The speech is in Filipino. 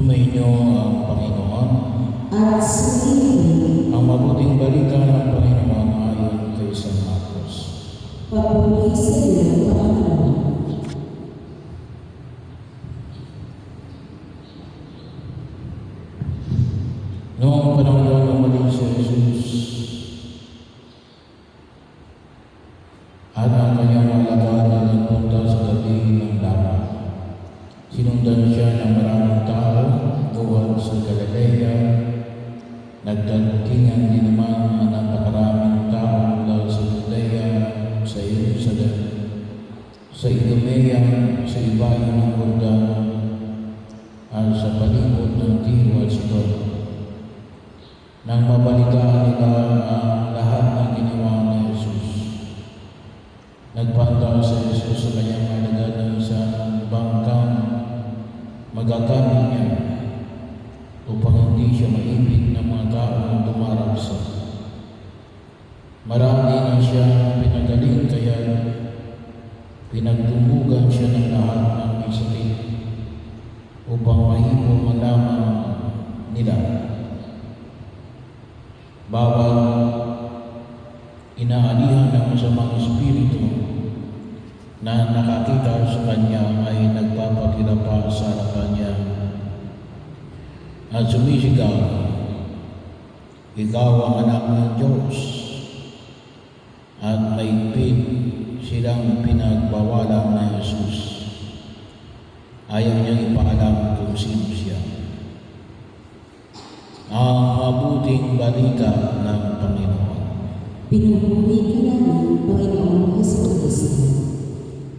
Sumainyo ang Panginoon. At sumainyo Ang mabuting balita ng Panginoon ayon kay San Marcos. papuri sa iyo, Panginoon. Noong panahon yun, umalis si Jesus at ang kanyang mga alagad na nagpunta sa gabi ng dagat. Sinundan siya ng maraming tao buwan sa Galilea. Nagdatingan din naman ang napakaraming tao mula sa Judea, sa Jerusalem, sa Idumea, sa ibayo ng Jordan, at sa palibot ng Tiro at Sidon. Nang mabalitaan nila ang lahat ng ginawa ni Jesus, nagpanta sa Jesus sa kanyang alagad ng isang bangkang magagamit niya upang hindi siya maibig ng mga taong dumaragsa. Marami na siya pinagaling, kaya pinagtumugan siya ng lahat ng may sakit upang mahipo malaman nila. Bawat inaalihan ng masamang espiritu na nakakita sa kanya ay nagpapakita pa sa harapan niya at sumisigaw, "Ikaw ang anak ng Diyos." At mahigpit silang pinagbawalan na Jesus. Ayaw niyang ipaalam kung sino siya. Ang mabuting balita ng Panginoon. Pinupuri ka namin, Panginoong Hesus Kristo.